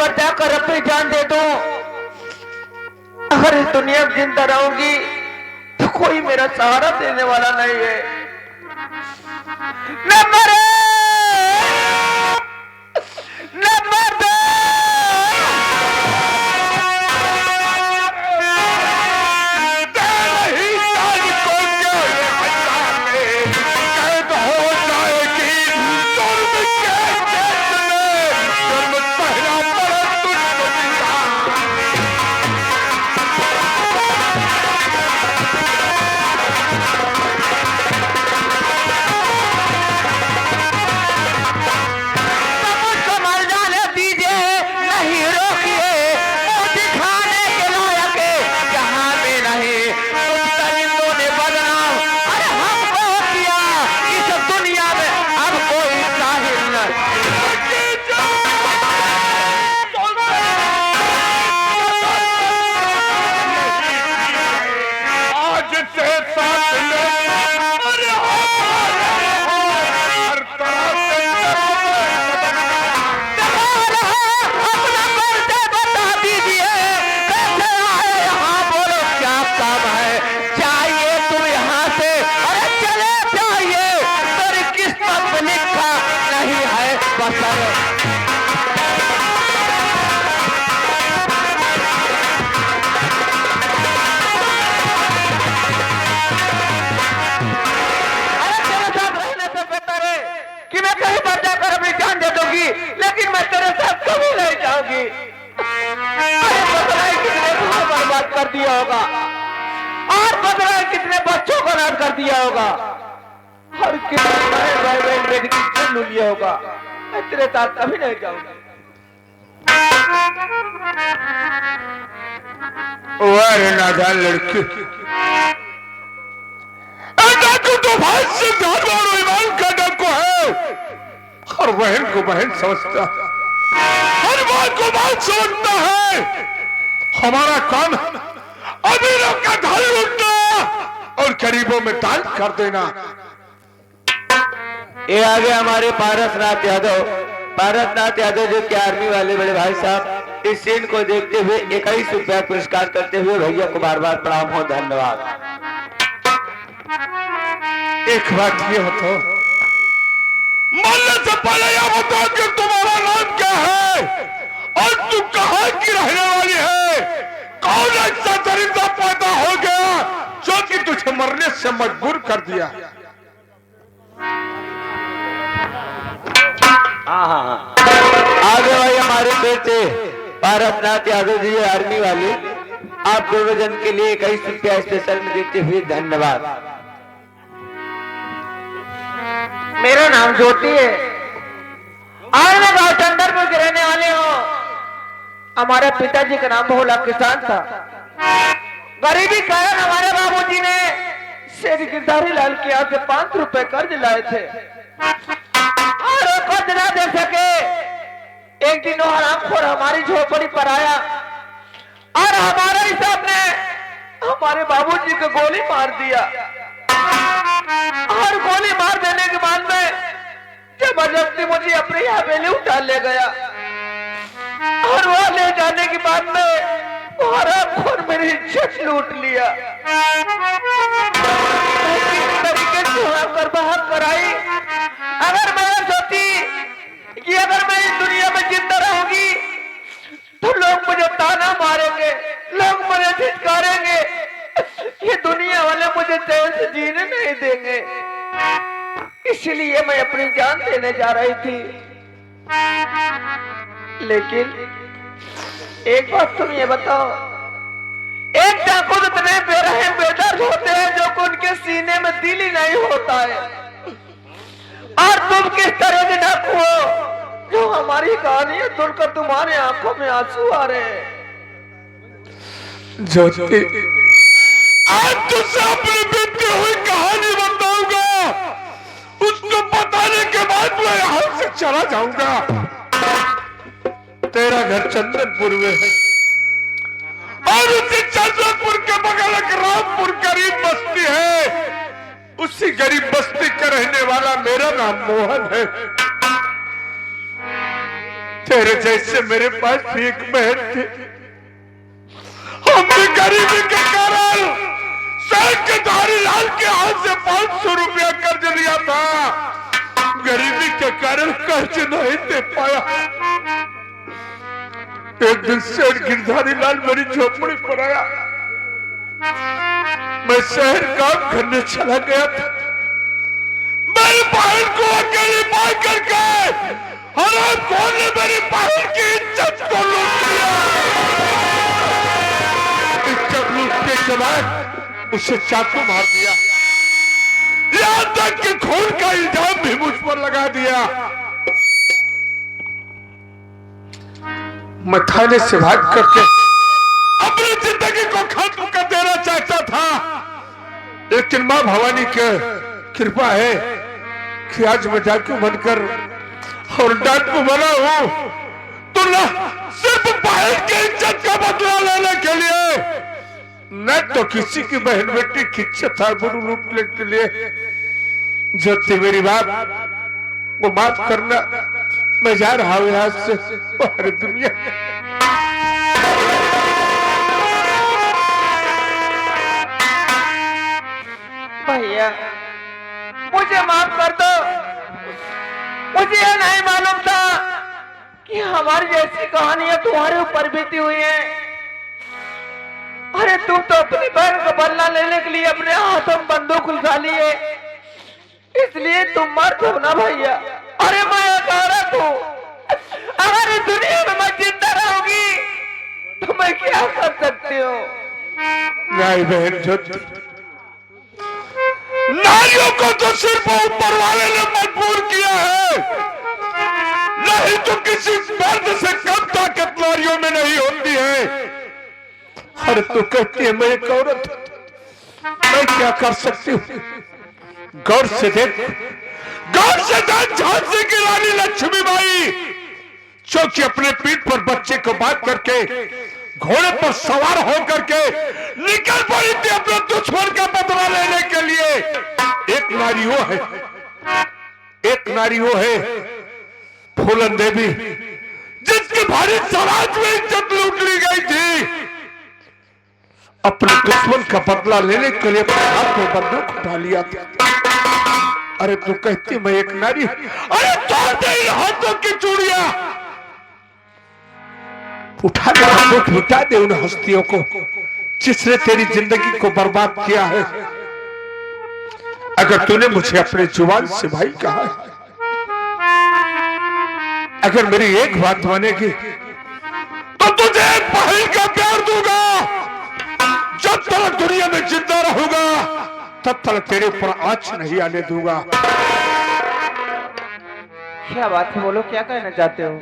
पर जाकर अपनी जान दे दूं। अगर इस दुनिया में जिंदा रहूंगी तो कोई मेरा सहारा देने वाला नहीं है। न मरे न मरे लेकिन मैं तेरे साथ कभी नहीं जाऊंगी। बदला कितने घर बर्बाद कर दिया होगा और बदला कितने बच्चों को नष्ट कर दिया होगा और कितने बेटी की लू लिया होगा। मैं तेरे साथ कभी नहीं जाऊंगी। नादान लड़की तो भाई से ईमान का डाकू है और बहन को बहन समझता है, हर बात को बात समझता है। हमारा काम अमीरों का धन लूटना और गरीबों में दान कर देना। ये आगे हमारे पारसनाथ यादव, पारसनाथ यादव जो कि आर्मी वाले बड़े भाई साहब, इस सीन को देखते हुए 21 रुपया पुरस्कार करते हुए भैया को बार बार प्रणाम हो, धन्यवाद। एक बात ये हो, मरने से पहले यह बताओ कि तुम्हारा नाम क्या है और तुम कहां की रहने वाली है? कौन ऐसा दरिंदा पैदा हो गया जो कि तुझे मरने से मजबूर कर दिया? हाँ, आगे भाई हमारे बेटे पारसनाथ यादव जी आर्मी वाले, आप दोनों जन के लिए 21 रुपया स्पेशल में देते हुए धन्यवाद। मेरा नाम ज्योति है और मैं गांव चंदरपुर के रहने वाले हूँ। हमारे पिताजी का नाम भोला किसान था। गरीबी कारण हमारे बाबूजी ने शेर गिरधारी लाल के यहाँ से 5 रुपए कर्ज लाए थे और वो कर्ज ना दे सके। एक दिन वो हरामखोर हमारी झोपड़ी पर आया और हमारे हिसाब ने हमारे बाबूजी को गोली मार दिया और गोली मार देने के बाद में जबरदस्ती मुझे अपनी हवेली उठा ले गया और वो ले जाने के बाद में वो हरामखोर मेरी इज्जत लूट लिया। किस तरीके से कर बाहर कराई। अगर मैं सोची कि अगर मैं इस दुनिया में जिंदा रहूंगी तो लोग मुझे ताना मारेंगे, लोग मुझे धिक्कारेंगे, ये दुनिया वाले मुझे चैन से जीने नहीं देंगे। इसलिए मैं अपनी जान देने जा रही थी। लेकिन एक बात तुम ये बताओ, एक डाकू इतने बेरहम बेदर्द होते हैं जो कि उनके सीने में दिल ही नहीं होता है, और तुम किस तरह के डाकू हो जो हमारी कहानियां सुनकर तुम्हारे आंखों में आंसू आ रहे हैं। ज्योति, आज तुझसे अपनी बीती हुई कहानी बताऊंगा, उसको बताने के बाद मैं यहाँ से चला जाऊंगा। तेरा घर चंदनपुर में है और उसी चंदनपुर के बगल एक रामपुर गरीब बस्ती है। उसी गरीब बस्ती का रहने वाला मेरा नाम मोहन है। तेरे जैसे मेरे पास भी एक बहन थी। हमने गरीबी के कारण शहर के धारीलाल के हाथ से 500 रुपया कर्ज लिया था। गरीबी के कारण कर्ज नहीं दे पाया। एक दिन सेठ गिरधारीलाल मेरी झोपड़ी पर आया। मैं शहर काम करने चला गया था। मेरी बहन को अकेली पा करके हरामखोर ने मेरी बहन की इज्जत को लूट लिया। इज्जत लूटने के बाद उसे चाकू मार दिया। यहां तक कि खून का इल्जाम भी मुझ पर लगा दिया। मैं थाने से भाग करके अपनी जिंदगी को खत्म कर देना चाहता था, लेकिन मां भवानी की कृपा है कि आज मैं डाकू बनकर और डाकू बना हूं तो ना सिर्फ बहन की इज्जत का बदला लेने के लिए, न तो किसी की बहन बेटी की इज्जत आबरू लूटने के लिए। जो थी मेरी बात वो माफ करना। मैं जा रहा हूं यहां से बाहर दुनिया। भैया मुझे माफ कर दो। मुझे यह नहीं मालूम था कि हमारी जैसी कहानियां तुम्हारे ऊपर बीती हुई है। अरे तुम तो अपनी बहन का बदला लेने के लिए अपने हाथों में बंदूक उठा लिए, इसलिए तुम मर दो ना भैया। अरे मैं एक औरत हूँ, अगर इस दुनिया में मैं जिंदा रहूंगी तो मैं क्या कर सकती हूँ? नहीं बहन ज्योति, नारियों को तो सिर्फ ऊपर वाले ने मजबूर किया है, नहीं तो किसी मर्द से कम ताकत नारियों में नहीं होती है। अरे तू कहती है मैं एक औरत, मैं क्या कर सकती हूँ? गौर से देख झांसी की रानी लक्ष्मीबाई, जो कि अपने पीठ पर बच्चे को बांध करके घोड़े पर सवार होकर के निकल पड़ी थी अपने दुश्मन का बदला लेने के लिए। एक नारी वो है, एक नारी वो है फूलन देवी, जिसकी भारी समाज में इज्जत लूट ली गई थी। अपने दुश्मन का बदला लेने के लिए अपने हाथ में बंदूक उठा लिया था। अरे तू कहती मैं एक नारी, अरे तोड़ दे इन हाथों की चूड़ियां, उठा दे बंदूक, मिटा दे उन हस्तियों को जिसने तेरी जिंदगी को बर्बाद किया है। अगर तूने मुझे अपने जुबान से भाई कहा है, अगर मेरी एक बात मानेगी तो तुझे एक बहन का प्यार दूंगा। जब तक दुनिया में जिंदा रहूंगा तब तक तेरे ऊपर आंच नहीं आने दूंगा। क्या बात है, बोलो क्या कहना चाहते हो?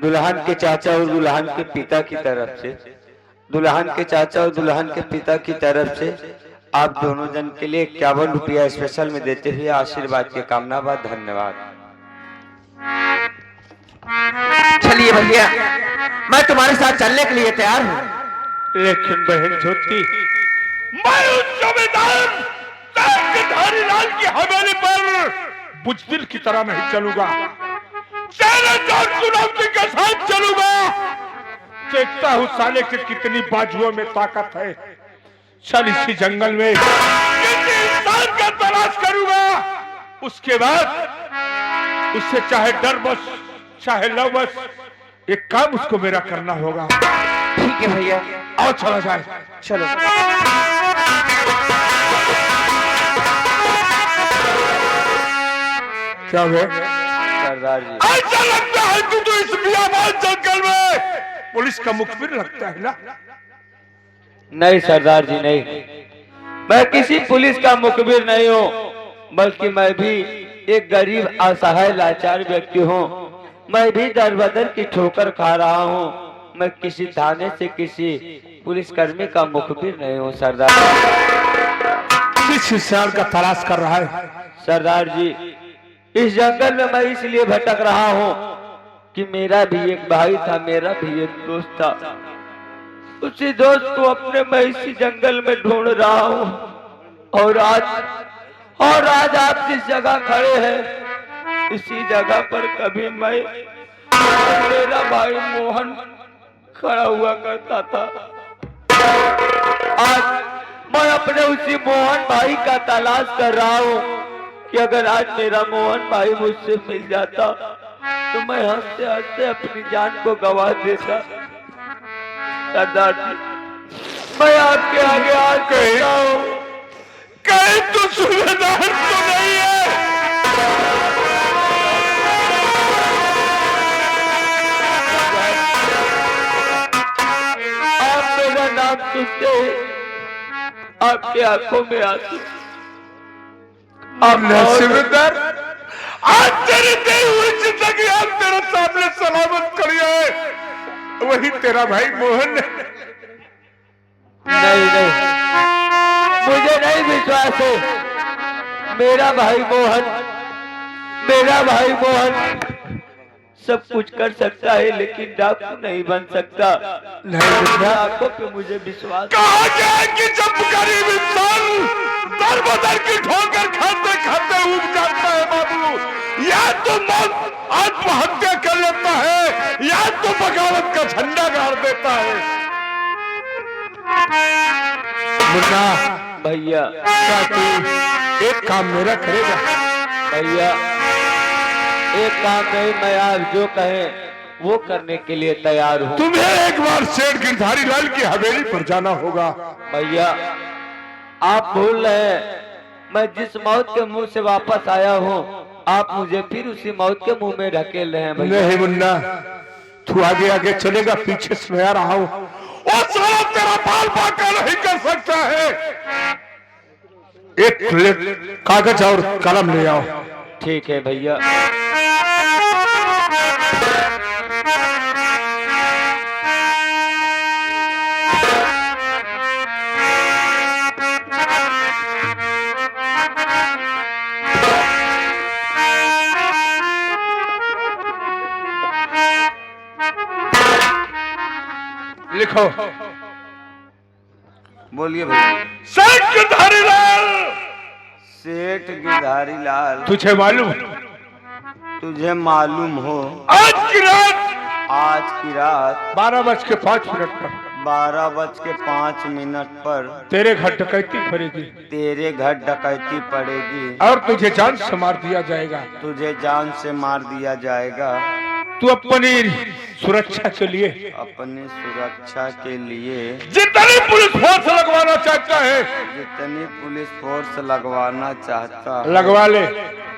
दुल्हन के चाचा और दुल्हन के पिता की तरफ से, दुल्हन के चाचा और दुल्हन के पिता की तरफ से आप दोनों जन के लिए 51 रुपया स्पेशल में देते हुए आशीर्वाद के कामना बाद धन्यवाद। चलिए भैया, मैं तुम्हारे साथ चलने के लिए तैयार हूँ। लेकिन बहन ज्योति, मैं उस जमींदार धारीलाल की हवेली पर बुजदिल की तरह नहीं चलूंगा। तेरे चुनौती के साथ चलूंगा। देखता हूँ साले के कितनी बाजुओं में ताकत है। चल इसी जंगल में किसी इंसान का तलाश करूंगा, उसके बाद उससे चाहे डर बस चाहे लव बस एक काम उसको मेरा करना होगा। ठीक है भैया, आओ चला जाए। चलो। क्या हुआ? सरदार जी, ऐसा लगता है तू तो इस बियाबान जंगल में पुलिस का मुखबिर लगता है ना? नहीं सरदार जी नहीं, मैं किसी पुलिस का मुखबिर नहीं हूँ, बल्कि मैं भी एक गरीब असहाय लाचार व्यक्ति हूँ। मैं भी दर बदर की ठोकर खा रहा हूँ। मैं किसी थाने से किसी पुलिसकर्मी का मुखबिर नहीं हूँ सरदार। किस इंसान का तलाश कर रहा है? सरदार जी, इस जंगल में मैं इसलिए भटक रहा हूँ कि मेरा भी एक भाई था, मेरा भी एक दोस्त था। उसी दोस्त को अपने मैं इसी जंगल में ढूंढ रहा हूँ। और आज आप जिस जगह खड़े हैं, इसी जगह पर कभी मैं और मेरा भाई मोहन खड़ा हुआ करता था। आज मैं अपने उसी मोहन भाई का तलाश कर रहा हूँ कि अगर आज मेरा मोहन भाई मुझसे मिल जाता तो मैं हंसते हंसते अपनी जान को गवा देता। सरदार जी, मैं आपके आगे आज कहता हूँ, कहीं तू सूबेदार तो नहीं है? आप मेरा नाम सुनते ही आपकी आंखों में आंसू। सूबेदार, आज तेरी दी हुई जिंदगी आज तेरे सामने सलामत खड़ी है। वही तेरा भाई मोहन। नहीं, मुझे नहीं विश्वास है। मेरा भाई मोहन सब कुछ कर सकता है, लेकिन डाकू नहीं बन सकता। नहीं, आंखों पे मुझे विश्वास। कहा जाए कि जब गरीब इंसान दर बदर की ठोकर खाते खाते उग जाता है बाबू, या तो मौत आत्महत्या कर लेता है या तो बगावत का झंडा गाड़ देता है। मुन्ना भैया, क्या तू एक काम मेरा करेगा? भैया, एक काम नहीं, मैं आप जो कहें वो करने के लिए तैयार हूँ। तुम्हें एक बार सेठ गिरधारी लाल की हवेली पर जाना होगा। भैया, आप भूल रहे हैं, मैं जिस मौत के मुंह से वापस आया हूँ, आप मुझे फिर उसी मौत के मुंह में ढकेल रहे हैं। भैया नहीं मुन्ना, तू आगे आगे चलेगा, पीछे से मैं आ रहा हूँ। वो साला तेरा बाल बांका नहीं कर सकता है। एक कागज और कलम ले आओ। ठीक है भैया। लिखो। बोलिए भैया। सेठ गिरधारी लाल। सेठ गिरधारी लाल, तुझे मालूम, तुझे मालूम हो आज की रात 12:05 पर 12:05 पर तेरे घर डकैती पड़ेगी तेरे घर डकैती पड़ेगी और तुझे जान से मार दिया जाएगा। तुझे जान से मार दिया जाएगा। तू अपनी सुरक्षा के लिए अपनी सुरक्षा के लिए जितनी पुलिस फोर्स लगवाना चाहता है जितनी पुलिस फोर्स लगवाना चाहता है, लगवा ले।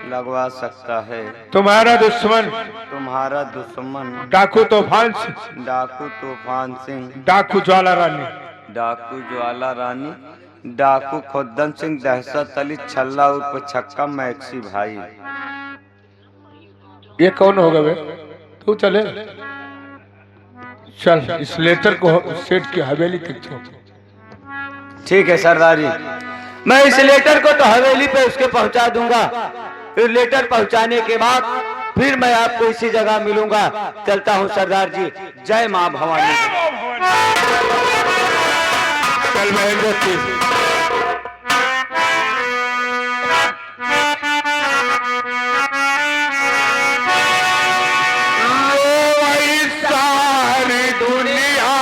लगवा सकता है। तुम्हारा दुश्मन डाकू तूफान सिंह, डाकू तूफान सिंह, डाकू ज्वाला रानी, डाकू ज्वाला रानी, डाकू खुद्दन सिंह, दहशत अली, छल्ला उर्फ छक्का, मैक्सी भाई। ये कौन होगा बे? तू चले चल, इस लेटर को सेठ की हवेली तक छोड़। ठीक है सरदार जी, मैं इस लेटर को तो हवेली पे उसके पहुंचा दूंगा। फिर लेटर पहुंचाने के बाद फिर मैं आपको इसी जगह मिलूंगा। चलता हूं सरदार जी। जय मां भवानी। चल महेंद्र सिंह। सारी दुनिया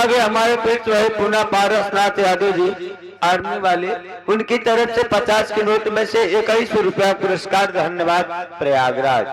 आगे हमारे मित्र है पुनः पारसनाथ यादव जी आर्मी वाले, उनकी तरफ से 50 के नोट में से 21 रुपया पुरस्कार। धन्यवाद प्रयागराज।